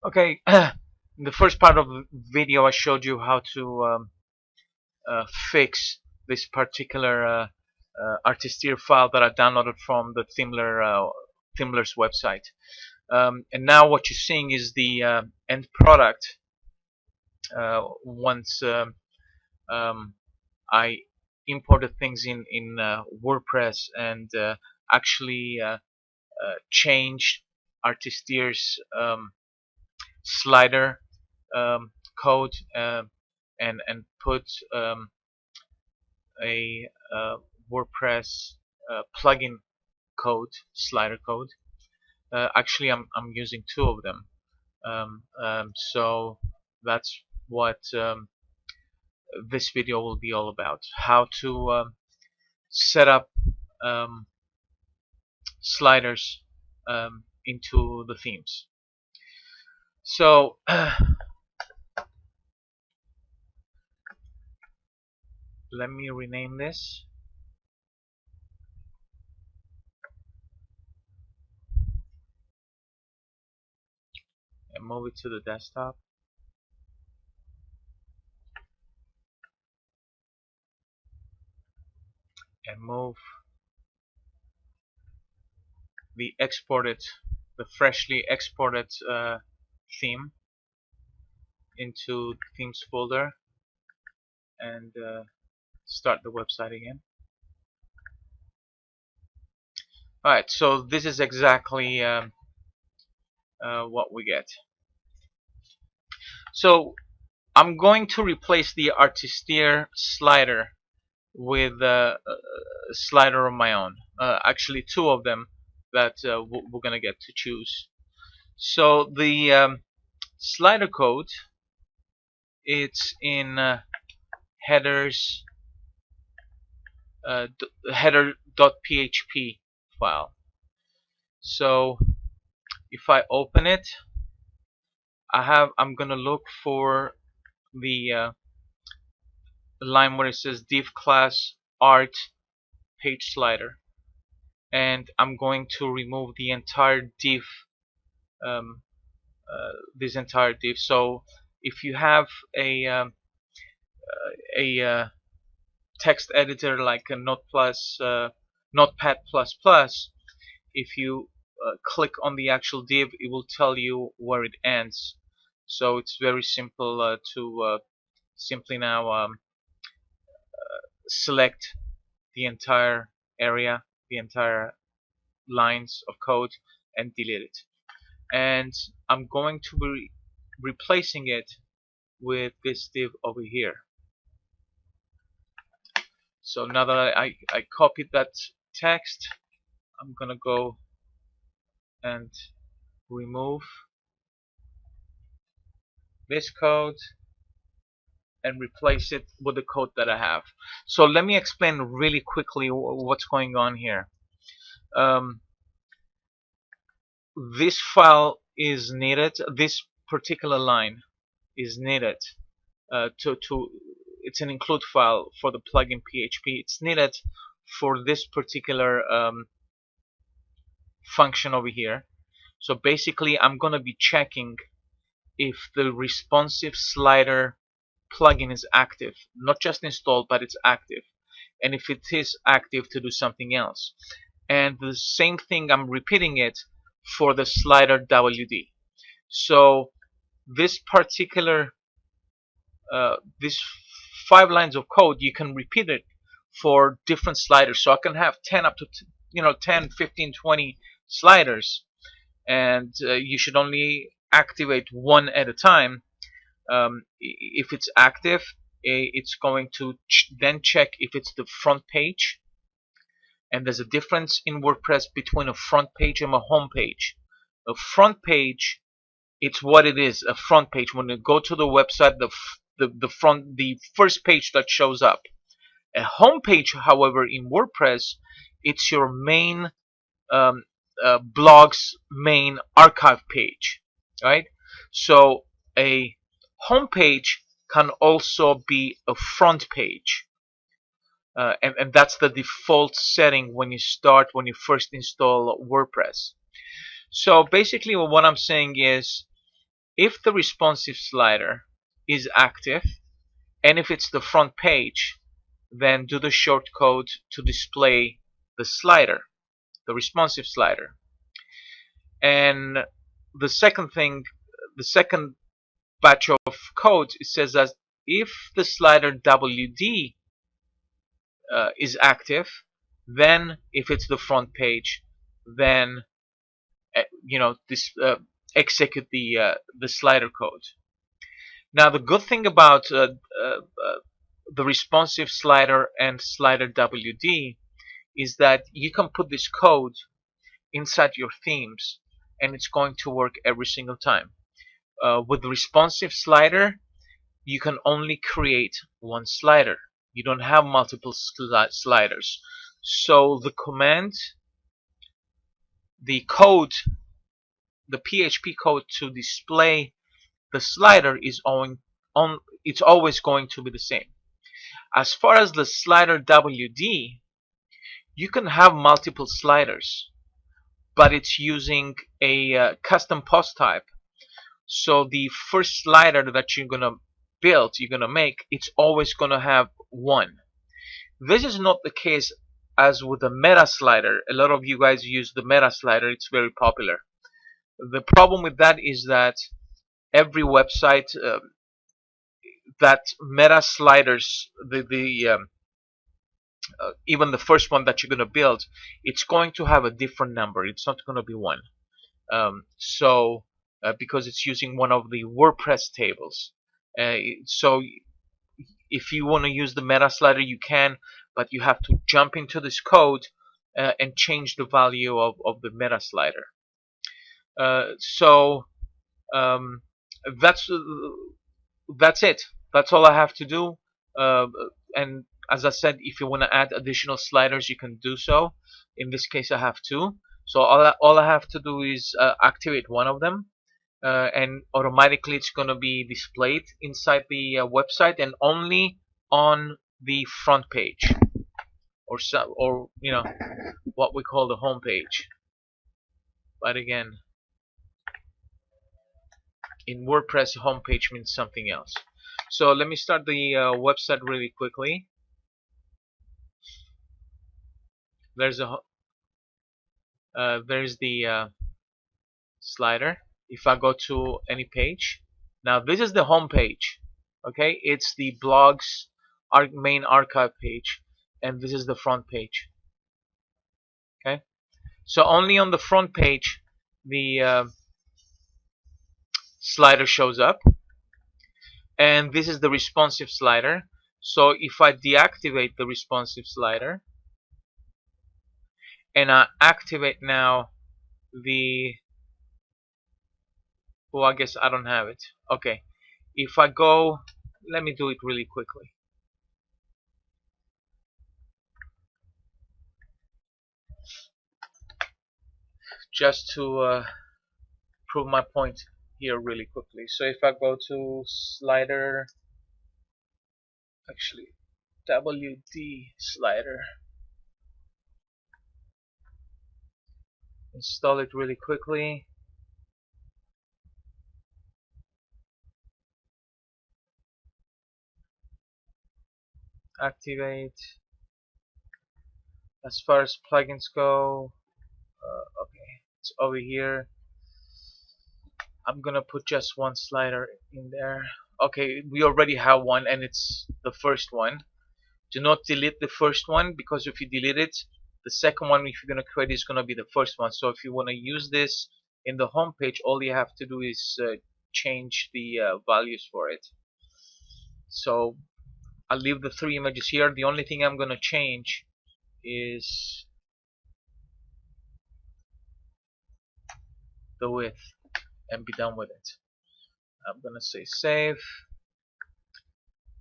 Okay, in the first part of the video I showed you how to fix this particular Artisteer file that I downloaded from the Thimler's website. And now what you're seeing is the end product once um, I imported things in WordPress and actually changed Artisteer's slider code and put a WordPress plugin code, slider code. Actually, I'm using two of them. So that's what this video will be all about: how to set up um, sliders into the themes. So let me rename this and move it to the desktop. And move the freshly exported theme into the themes folder and start the website again. Alright, so this is exactly what we get. So I'm going to replace the Artisteer slider with a slider of my own. Actually, two of them that we're gonna get to choose. So the slider code, it's in headers header.php file. So if I open it, I'm gonna look for the line where it says div class art page slider, and I'm going to remove the entire div, this entire div. So if you have a text editor like a Notepad++, if you click on the actual div, it will tell you where it ends. So it's very simple to simply now select the entire area, the entire lines of code, and delete it. And I'm going to be replacing it with this div over here. So now that I copied that text, I'm gonna go and remove this code and replace it with the code that I have. So let me explain really quickly what's going on here. This file is needed, this particular line is needed it's an include file for the plugin PHP. It's needed for this particular function over here. So basically I'm gonna be checking if the responsive slider plugin is active, not just installed, but it's active, and if it is active, to do something else. And the same thing, I'm repeating it for the slider WD. So this particular these 5 lines of code, you can repeat it for different sliders. So I can have 10 up to 10, 15, 20 sliders, and you should only activate one at a time. If it's active, it's going to then check if it's the front page, and there's a difference in WordPress between a front page and a home page. A front page, it's what it is, a front page. When you go to the website, the first page that shows up. A home page, however, in WordPress, it's your main blog's main archive page, right? So a home page can also be a front page, and that's the default setting when you first install WordPress. So basically what I'm saying is, if the responsive slider is active, and if it's the front page, then do the shortcode to display the slider, the responsive slider. And the second thing, the second batch of code, it says that if the slider WD is active, then if it's the front page, then execute the slider code. Now the good thing about the responsive slider and slider WD is that you can put this code inside your themes and it's going to work every single time. With the responsive slider, you can only create one slider. You don't have multiple sliders. So the command, the code, the PHP code to display the slider is it's always going to be the same. As far as the slider WD, you can have multiple sliders, but it's using a custom post type. So the first slider that you're gonna build, you're gonna make, it's always gonna have one. This is not the case as with the meta slider. A lot of you guys use the meta slider. It's very popular. The problem with that is that every website that meta sliders, even the first one that you're going to build, it's going to have a different number. It's not going to be one. Because it's using one of the WordPress tables. So if you want to use the meta slider, you can, but you have to jump into this code and change the value of the meta slider. That's it. That's all I have to do. And as I said, if you want to add additional sliders, you can do so. In this case, I have two. So all I have to do is activate one of them, and automatically it's going to be displayed inside the website and only on the front page, or what we call the home page. But again, in WordPress, homepage means something else. So let me start the website really quickly. There's the slider. If I go to any page, now this is the home page. Okay, it's the blog's main archive page, and this is the front page. Okay, so only on the front page the slider shows up, and this is the responsive slider. So if I deactivate the responsive slider and I activate now the, well, I guess I don't have it. Okay, if I go, let me do it really quickly. Just to prove my point here really quickly. So if I go to slider, actually WD slider, install it really quickly. Activate. As far as plugins go, okay, it's over here. I'm gonna put just one slider in there. Okay, we already have one, and it's the first one. Do not delete the first one, because if you delete it, the second one, if you're gonna create, is gonna be the first one. So if you want to use this in the home page, all you have to do is change the values for it. So I'll leave the three images here. The only thing I'm gonna change is the width, and be done with it. I'm gonna say save.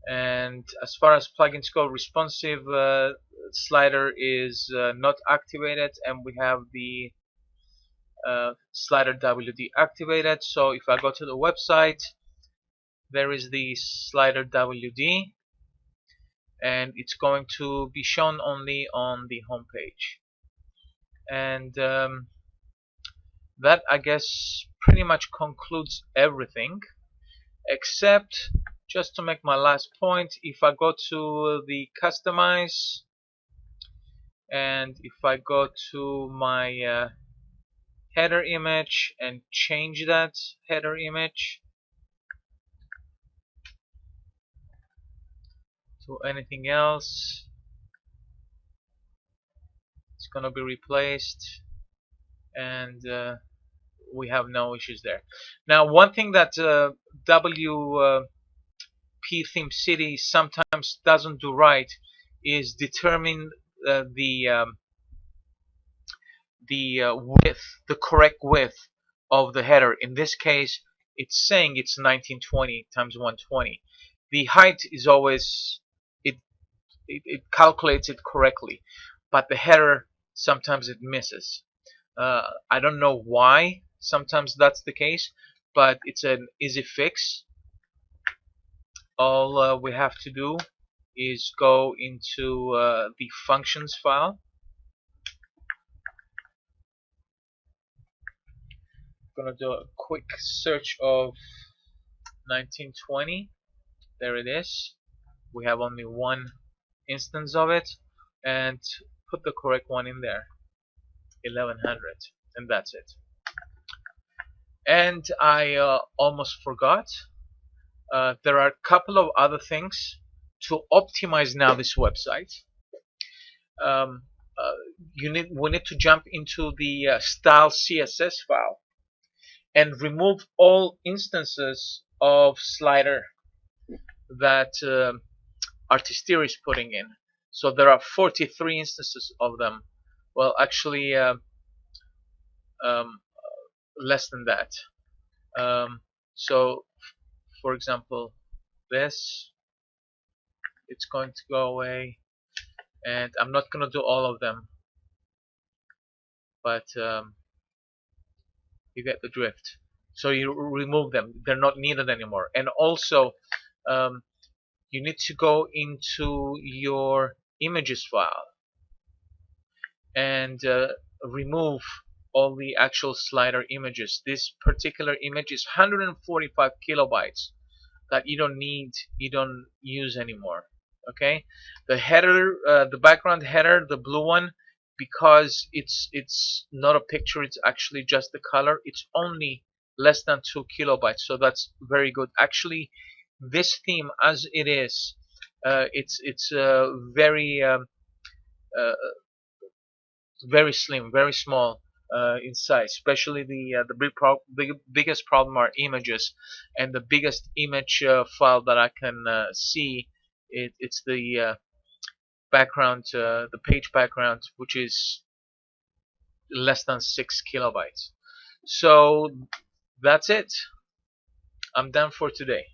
And as far as plugins go, responsive slider is not activated, and we have the slider WD activated. So if I go to the website, there is the slider WD, and it's going to be shown only on the home page. And that I guess pretty much concludes everything, except just to make my last point, if I go to the customize and if I go to my header image and change that header image to anything else, it's gonna be replaced, and we have no issues there. Now, one thing that WP Theme City sometimes doesn't do right is determine the width, the correct width of the header. In this case, it's saying it's 1920 times 120. The height is always, it calculates it correctly, but the header sometimes it misses. I don't know why sometimes that's the case, but it's an easy fix. All we have to do is go into the functions file. I'm gonna do a quick search of 1920. There it is. We have only one instance of it, and put the correct one in there, 1100, and that's it. And I almost forgot, there are a couple of other things to optimize now this website. um, we need to jump into the style CSS file and remove all instances of slider that Artisteer is putting in. So there are 43 instances of them. Well, actually, less than that. So, for example, this, it's going to go away, and I'm not going to do all of them, but you get the drift. So you remove them; they're not needed anymore. And also, you need to go into your images file and remove all the actual slider images. This particular image is 145 kilobytes that you don't need, you don't use anymore. Okay, the header, the background header, the blue one, because it's not a picture, it's actually just the color. It's only less than 2 kilobytes, so that's very good. Actually, this theme as it is, it's very very slim, very small in size. Especially the biggest problem are images, and the biggest image file that I can see, it's the background, the page background, which is less than 6 kilobytes. So that's it. I'm done for today.